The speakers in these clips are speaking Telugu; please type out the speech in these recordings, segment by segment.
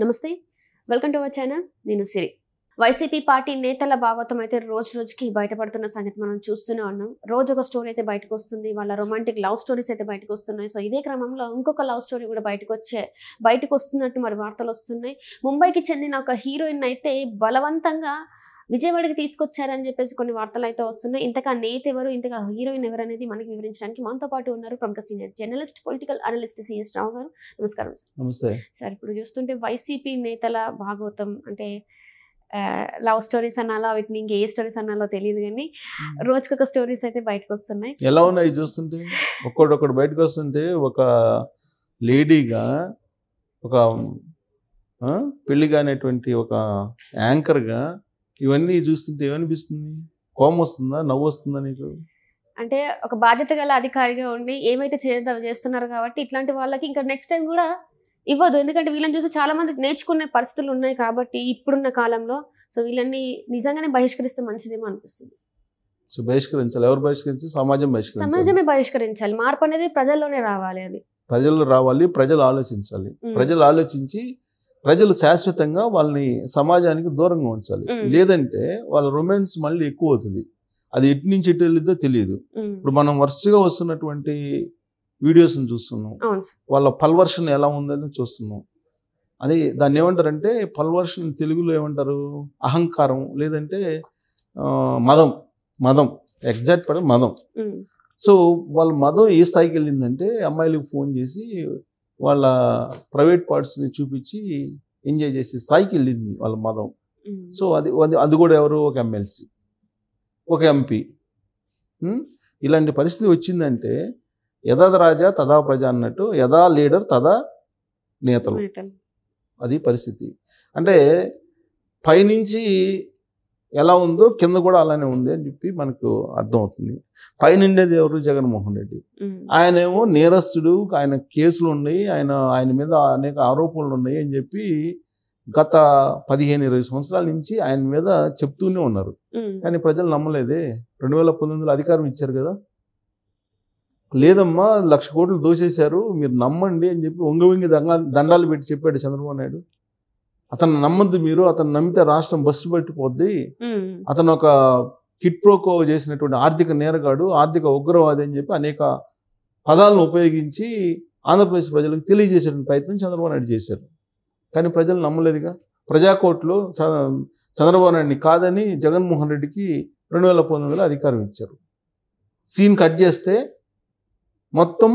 నమస్తే, వెల్కమ్ టు అవర్ ఛానల్. నేను సిరి. వైసీపీ పార్టీ నేతల భాగవతం అయితే రోజు రోజుకి బయటపడుతున్న సంగతి మనం చూస్తూనే ఉన్నాం. రోజు ఒక స్టోరీ అయితే బయటకు వస్తుంది, వాళ్ళ రొమాంటిక్ లవ్ స్టోరీస్ అయితే బయటకు వస్తున్నాయి. సో ఇదే క్రమంలో ఇంకొక లవ్ స్టోరీ కూడా బయటకు వస్తున్నట్టు మరి వార్తలు వస్తున్నాయి. ముంబైకి చెందిన ఒక హీరోయిన్ అయితే బలవంతంగా విజయవాడకి తీసుకొచ్చారని చెప్పేసి కొన్ని వార్తలు అయితే వస్తున్నాయి. ఇంతగా నేత ఎవరు, ఇంతగా హీరోయిన్ ఎవరు అనేది మనకి వివరించడానికి మనతో పాటు ఉన్నారు ప్రముఖ senior journalist, political analyst CS Rao garu. నమస్కారం సార్. ఇప్పుడు చూస్తుంటే వైసీపీ నేతల భాగవతం అంటే లవ్ స్టోరీస్ అనాలో వీటిని ఇంకే స్టోరీస్ అనాలో తెలియదు, కానీ రోజుకొక స్టోరీస్ అయితే బయటకు వస్తున్నాయి. ఎలా ఉన్నాయి చూస్తుంటే, ఒక్కొక్కటి బయటకు వస్తుంటే ఒక లేడీగా, ఒక పెళ్లి కానిటువంటి ఒక యాంకర్గా ఇవన్నీ చూస్తుంటే ఏమనిపిస్తుంది? కోపం వస్తుందా, నవ్వు వస్తుందా నీకు? అంటే ఒక బాధ్యత గల అధికారిగా ఉండి ఏమైతే చేస్తున్నారు కాబట్టి ఇట్లాంటి వాళ్ళకి ఇంకా నెక్స్ట్ టైం కూడా ఇవ్వదు. ఎందుకంటే వీళ్ళని చూసి చాలా మంది నేర్చుకునే పరిస్థితులు ఉన్నాయి కాబట్టి ఇప్పుడున్న కాలంలో. సో వీళ్ళని నిజంగానే బహిష్కరిస్తే మంచిదేమో అనిపిస్తుంది. సో బహిష్కరించాలి. ఎవరు బహిష్కరించాలి? సమాజమే బహిష్కరించాలి. మార్పు అనేది ప్రజల్లోనే రావాలి. అది ప్రజల్లో రావాలి. ప్రజలు ఆలోచించాలి. ప్రజలు ఆలోచించి ప్రజలు శాశ్వతంగా వాళ్ళని సమాజానికి దూరంగా ఉంచాలి. లేదంటే వాళ్ళ రొమాన్స్ మళ్ళీ ఎక్కువ అవుతుంది. అది ఎటు నుంచి ఎటు వెళ్ళిద్దో తెలియదు. ఇప్పుడు మనం వరుసగా వస్తున్నటువంటి వీడియోస్ని చూస్తున్నాం. వాళ్ళ పల్వర్షన్ ఎలా ఉందని చూస్తున్నాం. అది దాన్ని ఏమంటారంటే, పల్వర్షన్ తెలుగులో ఏమంటారు? అహంకారం, లేదంటే మదం. ఎగ్జాక్ట్ పడే మదం. సో వాళ్ళ మదం ఏ స్థాయికి వెళ్ళిందంటే, అమ్మాయిలకు ఫోన్ చేసి వాళ్ళ ప్రైవేట్ పార్ట్స్ని చూపించి ఎంజాయ్ చేసే స్థాయికి వెళ్ళింది వాళ్ళ మదం. సో అది కూడా ఎవరు? ఒక ఎమ్మెల్సీ, ఒక ఎంపీ. ఇలాంటి పరిస్థితి వచ్చిందంటే యథా రాజా తదా ప్రజ అన్నట్టు, యథా లీడర్ తదా నేతలు. అది పరిస్థితి. అంటే పైనుంచి ఎలా ఉందో కింద కూడా అలానే ఉంది అని చెప్పి మనకు అర్థమవుతుంది. పైన ఉండేది ఎవరు? జగన్మోహన్ రెడ్డి. ఆయనేమో నేరస్తుడు, ఆయన కేసులు ఉన్నాయి, ఆయన మీద అనేక ఆరోపణలు ఉన్నాయి అని చెప్పి గత 15-20 సంవత్సరాల నుంచి ఆయన మీద చెప్తూనే ఉన్నారు. కానీ ప్రజలు నమ్మలేదే. 2019లో అధికారం ఇచ్చారు కదా, లేదమ్మా 1,00,000 కోట్లు దోసేశారు, మీరు నమ్మండి అని చెప్పి వంగి దండాలు పెట్టి చెప్పాడు చంద్రబాబు నాయుడు. అతను నమ్మద్దు మీరు, అతను నమ్మితే రాష్ట్రం బస్సు పట్టిపోద్ది, అతను ఒక కిట్ ప్రోకో చేసినటువంటి ఆర్థిక నేరగాడు, ఆర్థిక ఉగ్రవాది అని చెప్పి అనేక పదాలను ఉపయోగించి ఆంధ్రప్రదేశ్ ప్రజలకు తెలియజేసేటువంటి ప్రయత్నం చంద్రబాబు నాయుడు చేశారు. కానీ ప్రజలు నమ్మలేదుగా. ప్రజాకోర్టులో చంద్రబాబు నాయుడిని కాదని జగన్మోహన్ రెడ్డికి 2019లో అధికారం ఇచ్చారు. సీన్ కట్ చేస్తే మొత్తం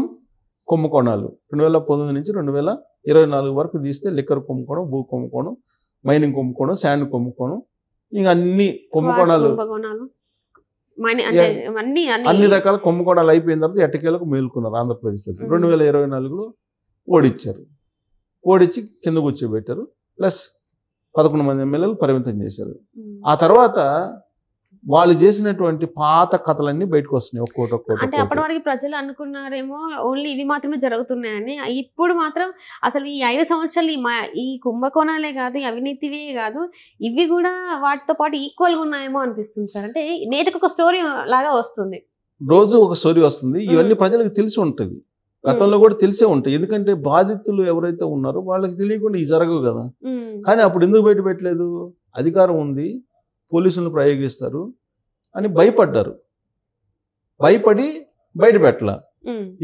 కుంభకోణాలు 2019 నుంచి 2024 వరకు తీస్తే లిక్కర్ కుంభకోణం, భూ కుంభకోణం, మైనింగ్ కుంభకోణం, శాండ్ కుంభకోణం, ఇంకా అన్ని కుంభకోణాలు, అన్ని రకాల కుంభకోణాలు అయిపోయిన తర్వాత ఎట్టకేలకు మేలుకున్నారు ఆంధ్రప్రదేశ్ ప్రజలు. 2024లో ఓడించారు. ఓడించి కింద కూర్చోబెట్టారు. ప్లస్ 11 మంది ఎమ్మెల్యేలు పరిమితం చేశారు. ఆ తర్వాత వాళ్ళు చేసినటువంటి పాత కథలన్నీ బయటకు వస్తున్నాయి ఒక్కోటి. అంటే అప్పటి వరకు ప్రజలు అనుకున్నారేమో ఓన్లీ ఇవి మాత్రమే జరుగుతున్నాయని. ఇప్పుడు మాత్రం అసలు ఈ 5 సంవత్సరాలు ఈ కుంభకోణాలే కాదు, అవినీతివే కాదు, ఇవి కూడా వాటితో పాటు ఈక్వల్గా ఉన్నాయేమో అనిపిస్తుంది సార్. అంటే నేటికి ఒక స్టోరీ లాగా వస్తుంది, రోజు ఒక స్టోరీ వస్తుంది. ఇవన్నీ ప్రజలకు తెలిసి ఉంటుంది, గతంలో కూడా తెలిసే ఉంటాయి. ఎందుకంటే బాధితులు ఎవరైతే ఉన్నారో వాళ్ళకి తెలియకుండా ఇవి జరగవు కదా. కానీ అప్పుడు ఎందుకు బయట పెట్టలేదు? అధికారం ఉంది, పోలీసులను ప్రయోగిస్తారు అని భయపడ్డారు. భయపడి బయట పెట్టాల.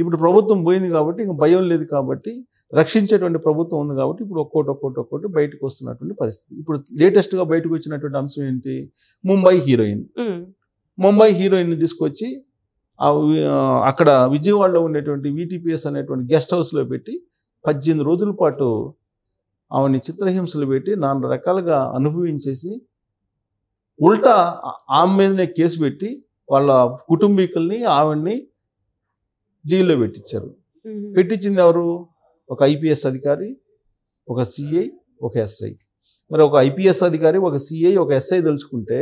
ఇప్పుడు ప్రభుత్వం పోయింది కాబట్టి ఇంక భయం లేదు కాబట్టి, రక్షించేటువంటి ప్రభుత్వం ఉంది కాబట్టి ఇప్పుడు ఒక్కోటి బయటకు వస్తున్నటువంటి పరిస్థితి. ఇప్పుడు లేటెస్ట్గా బయటకు వచ్చినటువంటి అంశం ఏంటి? ముంబై హీరోయిన్ తీసుకొచ్చి అక్కడ విజయవాడలో ఉండేటువంటి VTPS అనేటువంటి గెస్ట్ హౌస్లో పెట్టి 18 రోజుల పాటు ఆవిడని చిత్రహింసలు పెట్టి 4 రకాలుగా అనుభవించేసి, ఉల్టా ఆమె మీదనే కేసు పెట్టి వాళ్ళ కుటుంబీకుల్ని ఆవిడ్ని జైల్లో పెట్టించారు. పెట్టించింది ఎవరు? ఒక IPS అధికారి, ఒక CI, ఒక SI. మరి ఒక IPS అధికారి, ఒక CI, ఒక SI తెలుసుకుంటే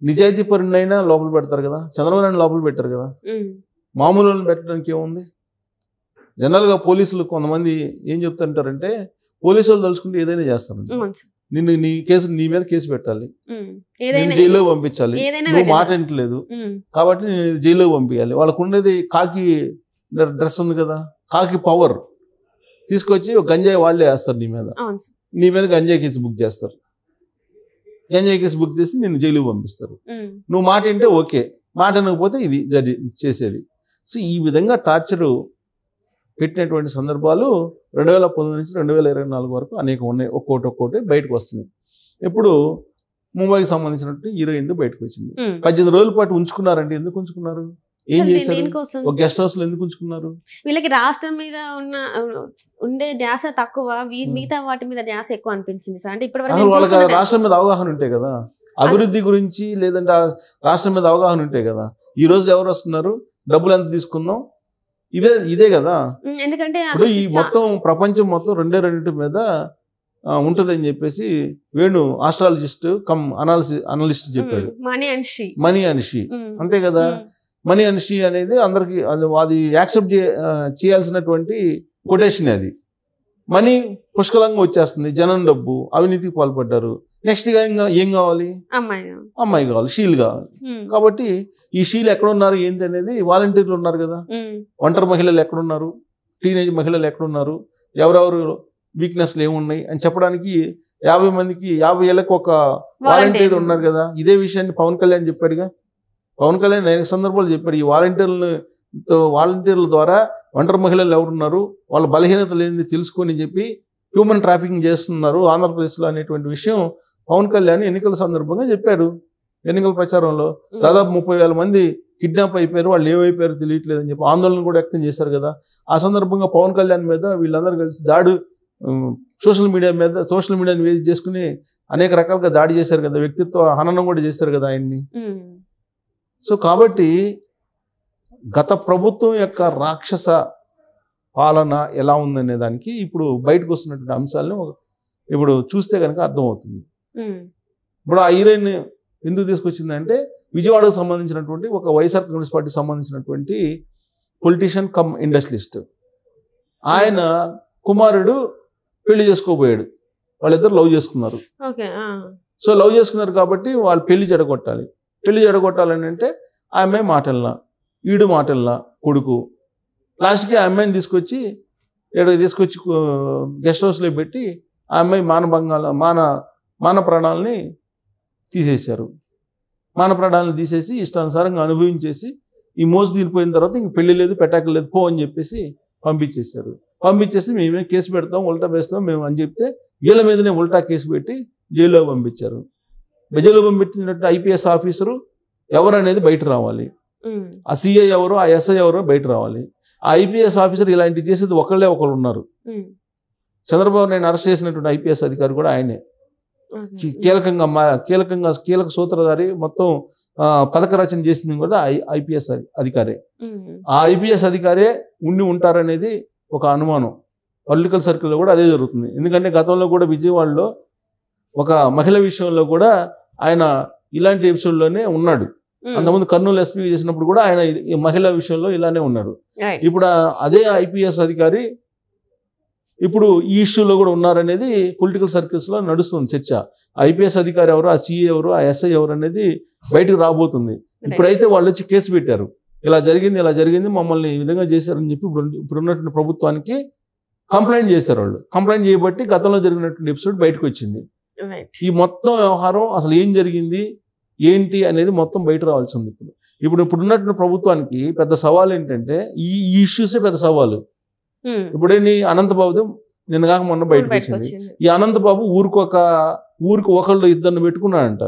నిజాయితీ పరునైనా లోపల పెడతారు కదా. చంద్రబాబు నాయుడు లోపల పెట్టారు కదా. మామూలు పెట్టడానికి ఏముంది? జనరల్గా పోలీసులు కొంతమంది ఏం చెప్తుంటారంటే, పోలీసు వాళ్ళు తలుచుకుంటే ఏదైనా చేస్తారు. నీ మీద కేసు పెట్టాలి, జైల్లో పంపించాలి, నువ్వు మాట వింటలేదు కాబట్టి జైల్లో పంపించాలి. వాళ్ళకు ఉండేది కాకి డ్రెస్ ఉంది కదా, కాకి పవర్ తీసుకొచ్చి ఒక గంజాయి వాళ్ళే వేస్తారు నీ మీద. అవును సార్. నీ మీద గంజాయి కేసు బుక్ చేస్తారు. గంజాయి కేసు బుక్ చేసి నిన్ను జైలుకి పంపిస్తారు. నువ్వు మాట వింటే ఓకే, మాట వినకపోతే ఇది చేసేది. సో ఈ విధంగా టార్చరు పెట్టినటువంటి సందర్భాలు 2019 నుంచి 2024 వరకు అనేకం ఉన్నాయి. ఒక్కోటి బయటకు వస్తున్నాయి. ఇప్పుడు ముంబైకి సంబంధించినట్టు హీరోయిన్ బయటకు వచ్చింది. 18 రోజుల పాటు ఉంచుకున్నారండి. ఎందుకు ఉంచుకున్నారు? ఏం చేశారు? ఒక గెస్ట్ హౌస్ లో ఎందుకు ఉంచుకున్నారు? వీళ్ళకి రాష్ట్రం మీద ఉండే ధ్యాస తక్కువ, మిగతా వాటి మీద ధ్యాస ఎక్కువ అనిపించింది సార్. అంటే ఇప్పుడు వాళ్ళకి రాష్ట్రం మీద అవగాహన ఉంటాయి కదా, అభివృద్ధి గురించి లేదంటే రాష్ట్రం మీద అవగాహన ఉంటాయి కదా. ఈ రోజు ఎవరు వస్తున్నారు, డబ్బులు ఎంత తీసుకుందాం, ఇదే కదా. ఎందుకంటే ఇప్పుడు ఈ మొత్తం ప్రపంచం మొత్తం రెండింటి మీద ఉంటుందని చెప్పేసి వేణు ఆస్ట్రాలజిస్ట్ కమ్ అనలిస్ట్ చెప్పాడు. మనీ అండ్ షీ, అంతే కదా. మనీ అండ్ షీ అనేది అందరికి అది యాక్సెప్ట్ చేయాల్సినటువంటి కొటేషన్. అది మనీ పుష్కలంగా వచ్చేస్తుంది, జనం డబ్బు, అవినీతికి పాల్పడ్డారు. నెక్స్ట్ ఏం కావాలి? అమ్మాయి కావాలి, షీలు కావాలి. కాబట్టి ఈ షీలు ఎక్కడున్నారు ఏంటి అనేది వాలంటీర్లు ఉన్నారు కదా. ఒంటరి మహిళలు ఎక్కడున్నారు, టీనేజ్ మహిళలు ఎక్కడున్నారు, ఎవరెవరు వీక్నెస్లు ఏమున్నాయి అని చెప్పడానికి 50 మందికి 50 ఏళ్ళకి ఒక వాలంటీర్ ఉన్నారు కదా. ఇదే విషయాన్ని పవన్ కళ్యాణ్ చెప్పాడుగా. పవన్ కళ్యాణ్ అనేక సందర్భాలు చెప్పాడు, ఈ వాలంటీర్ల ద్వారా ఒంటరి మహిళలు ఎవరున్నారు, వాళ్ళ బలహీనతలు ఏంది తెలుసుకొని చెప్పి హ్యూమన్ ట్రాఫికింగ్ చేస్తున్నారు ఆంధ్రప్రదేశ్లో అనేటువంటి విషయం పవన్ కళ్యాణ్ ఎన్నికల సందర్భంగా చెప్పారు. ఎన్నికల ప్రచారంలో దాదాపు 30,000 మంది కిడ్నాప్ అయిపోయారు, వాళ్ళు ఏమైపోయారు తెలియట్లేదని చెప్పి ఆందోళన కూడా వ్యక్తం చేశారు కదా. ఆ సందర్భంగా పవన్ కళ్యాణ్ మీద వీళ్ళందరూ కలిసి సోషల్ మీడియాని వేసి చేసుకుని అనేక రకాలుగా దాడి చేశారు కదా, వ్యక్తిత్వ హననం కూడా చేశారు కదా ఆయన్ని. సో కాబట్టి గత ప్రభుత్వం యొక్క రాక్షస పాలన ఎలా ఉందనే దానికి ఇప్పుడు బయటకు వస్తున్నటువంటి అంశాలను ఇప్పుడు చూస్తే కనుక అర్థమవుతుంది. ఇప్పుడు ఆ హీరోయిన్ ఎందుకు తీసుకొచ్చిందంటే విజయవాడకు సంబంధించినటువంటి ఒక వైఎస్ఆర్ కాంగ్రెస్ పార్టీకి సంబంధించినటువంటి పొలిటీషియన్ కమ్ ఇండస్ట్రియలిస్ట్, ఆయన కుమారుడు పెళ్లి చేసుకోబోయాడు. వాళ్ళిద్దరు లవ్ చేసుకున్నారు. సో లవ్ చేసుకున్నారు కాబట్టి వాళ్ళు పెళ్లి చెడగొట్టాలని అంటే ఆ అమ్మాయి మాటల్లా, ఈడు మాటల్లా కొడుకు లాస్ట్కి ఆ అమ్మాయిని తీసుకొచ్చి గెస్ట్ హౌస్లో పెట్టి ఆ అమ్మాయి మాన ప్రాణాలని తీసేశారు. మాన ప్రాణాలను తీసేసి ఇష్టానుసారంగా అనుభవించేసి ఈ మోసు తీరిపోయిన తర్వాత ఇంక పెళ్లి లేదు పెట్టాక లేదు పో అని చెప్పేసి పంపించేసి మేమే కేసు పెడతాం, ఉల్టా వేస్తాం మేము అని చెప్తే వీళ్ళ మీదనే ఉల్టా కేసు పెట్టి జైల్లో పంపించారు. జైల్లో పంపించినట్టు ఐపీఎస్ ఆఫీసరు ఎవరు అనేది బయట రావాలి, ఆ సిఐ ఎవరు, ఆ ఎస్ఐ ఎవరో బయట రావాలి. ఆ ఐపీఎస్ ఆఫీసర్ ఇలాంటివి చేసేది ఒకళ్ళు ఉన్నారు. చంద్రబాబు నాయుడు అరెస్ట్ చేసినటువంటి ఐపీఎస్ అధికారి కూడా ఆయనే. కీలక సూత్రధారి, మొత్తం పథక రచన చేసింది కూడా ఐపీఎస్ అధికారే. ఆ ఐపీఎస్ అధికారే ఉంటారనేది ఒక అనుమానం. పొలిటికల్ సర్కిల్లో కూడా అదే జరుగుతుంది. ఎందుకంటే గతంలో కూడా విజయవాడలో ఒక మహిళ విషయంలో కూడా ఆయన ఇలాంటి ఎపిసోడ్లోనే ఉన్నాడు. అంతకుముందు కర్నూలు ఎస్పీ చేసినప్పుడు కూడా ఆయన మహిళా విషయంలో ఇలానే ఉన్నాడు. ఇప్పుడు అదే ఐపీఎస్ అధికారి ఇప్పుడు ఈ ఇష్యూలో కూడా ఉన్నారనేది పొలిటికల్ సర్కిల్స్లో నడుస్తుంది చర్చ. ఐపీఎస్ అధికారి ఎవరు, ఆ సిఏ ఎవరు, ఆ ఎస్ఐ ఎవరు అనేది బయటకు రాబోతుంది. ఇప్పుడైతే వాళ్ళు వచ్చి కేసు పెట్టారు, ఇలా జరిగింది మమ్మల్ని ఈ విధంగా చేశారని చెప్పి ఇప్పుడు ఉన్నటువంటి ప్రభుత్వానికి కంప్లైంట్ చేశారు. వాళ్ళు కంప్లైంట్ చేయబట్టి గతంలో జరిగినటువంటి ఎపిసోడ్ బయటకు వచ్చింది. ఈ మొత్తం వ్యవహారం అసలు ఏం జరిగింది ఏంటి అనేది మొత్తం బయట రావాల్సి ఉంది. ఇప్పుడు ఉన్నటువంటి ప్రభుత్వానికి పెద్ద సవాల్ ఏంటంటే ఈ ఇష్యూసే పెద్ద సవాలు. ఇప్పుడేని అనంతబాబు నిన్న కాక మొన్న బయటకు వచ్చింది. ఈ అనంతబాబు ఊరికి ఒకళ్ళు ఇద్దరిని పెట్టుకున్నాడంట.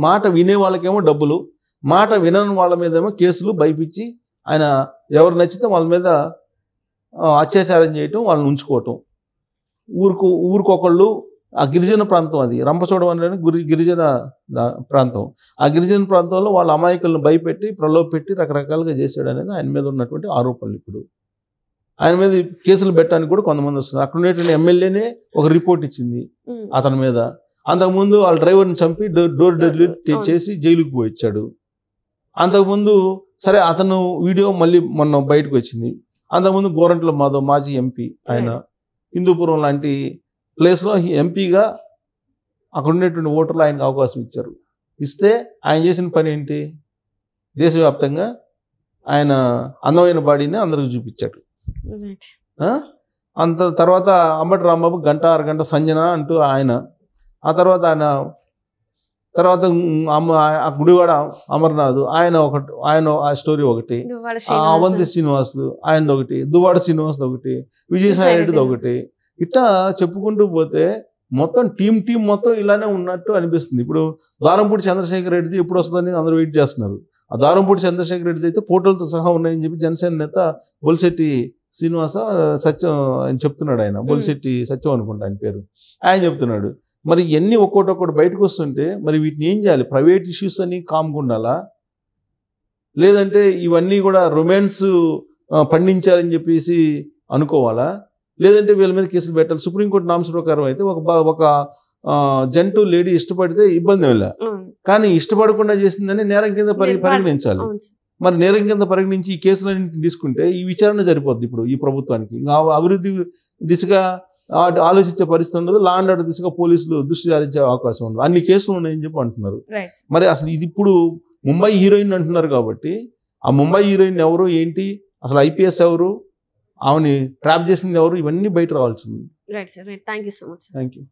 మాట వినే వాళ్ళకేమో డబ్బులు, మాట వినని వాళ్ళ మీదేమో కేసులు భయపించి ఆయన ఎవరు నచ్చితే వాళ్ళ మీద అత్యాచారం చేయటం, వాళ్ళని ఉంచుకోవటం. ఊరికొకళ్ళు ఆ గిరిజన ప్రాంతం, అది రంపచోడవరం అనేది గిరిజన ప్రాంతం. ఆ గిరిజన ప్రాంతంలో వాళ్ళ అమాయకులను భయపెట్టి ప్రలోభపెట్టి రకరకాలుగా చేశాడు అనేది ఆయన మీద ఉన్నటువంటి ఆరోపణలు. ఇప్పుడు ఆయన మీద కేసులు పెట్టడానికి కూడా కొంతమంది వస్తున్నారు. అక్కడ ఉండేటువంటి ఎమ్మెల్యేనే ఒక రిపోర్ట్ ఇచ్చింది అతని మీద. అంతకుముందు వాళ్ళ డ్రైవర్ని చంపి డోర్ డెలివరీ చేసి జైలుకు పోయిచ్చాడు. అంతకుముందు సరే అతను వీడియో మళ్ళీ మొన్న బయటకు వచ్చింది. అంతకుముందు గోరంట్ల మాధవ్ మాజీ ఎంపీ, ఆయన హిందూపురం లాంటి ప్లేస్లో ఎంపీగా అక్కడ ఉండేటువంటి ఓటర్లు ఆయనకు అవకాశం ఇచ్చారు. ఇస్తే ఆయన చేసిన పని ఏంటి, దేశవ్యాప్తంగా ఆయన అందమైన బాడీని అందరికి చూపించాడు. అంత తర్వాత అంబటి రాంబాబు గంట అరగంట సంజన అంటూ ఆయన, ఆ తర్వాత తర్వాత ఆ గుడివాడ అమర్నాథ్ ఆయన ఆ స్టోరీ ఒకటి, అవంతి శ్రీనివాస్ ఆయనది ఒకటి, దువ్వాడ శ్రీనివాస్ ఒకటి, విజయసాయి రెడ్డిది ఒకటి, ఇట్లా చెప్పుకుంటూ పోతే మొత్తం టీం మొత్తం ఇలానే ఉన్నట్టు అనిపిస్తుంది. ఇప్పుడు ద్వారంపూడి చంద్రశేఖర్ రెడ్డిది ఎప్పుడు వస్తుందని అందరూ వెయిట్ చేస్తున్నారు. ఆ ద్వారంపూడి చంద్రశేఖర్ రెడ్డిది అయితే ఫోటోలతో సహా ఉన్నాయని చెప్పి జనసేన నేత బొలిశెట్టి శ్రీనివాస సత్యం ఆయన చెప్తున్నాడు. ఆయన బొలిశెట్టి సత్యం అనుకుంటా ఆయన పేరు, ఆయన చెప్తున్నాడు. మరి ఇవన్నీ ఒక్కొక్కటి బయటకు వస్తుంటే మరి వీటిని ఏం చేయాలి? ప్రైవేట్ ఇష్యూస్ అని కామ్గా ఉండాలా, లేదంటే ఇవన్నీ కూడా రొమాన్స్ పండించాలని చెప్పేసి అనుకోవాలా, లేదంటే వీళ్ళ మీద కేసులు పెట్టాలి? సుప్రీంకోర్టు నామ్స్ ప్రకారం అయితే ఒక జంటు లేడీ ఇష్టపడితే ఇబ్బంది వెళ్ళ, కానీ ఇష్టపడకుండా చేసిందని నేరం కింద పరిగణించాలి. మరి నేరం కింద పరిగణించి ఈ కేసులన్నింటిని తీసుకుంటే ఈ విచారణ సరిపోద్ది ఇప్పుడు ఈ ప్రభుత్వానికి. అభివృద్ధి దిశగా ఆలోచించే పరిస్థితి ఉండదు, లా అండ్ ఆర్డర్ దిశగా పోలీసులు దృష్టి సారించే అవకాశం ఉండదు. అన్ని కేసులు ఉన్నాయని చెప్పి అంటున్నారు. మరి అసలు ఇది ఇప్పుడు ముంబై హీరోయిన్ అంటున్నారు కాబట్టి ఆ ముంబై హీరోయిన్ ఎవరు ఏంటి, అసలు ఐపీఎస్ ఎవరు, ఆమెని ట్రాప్ చేసింది ఎవరు, ఇవన్నీ బయట రావాల్సింది. Right sir, thank you so much. Thank you.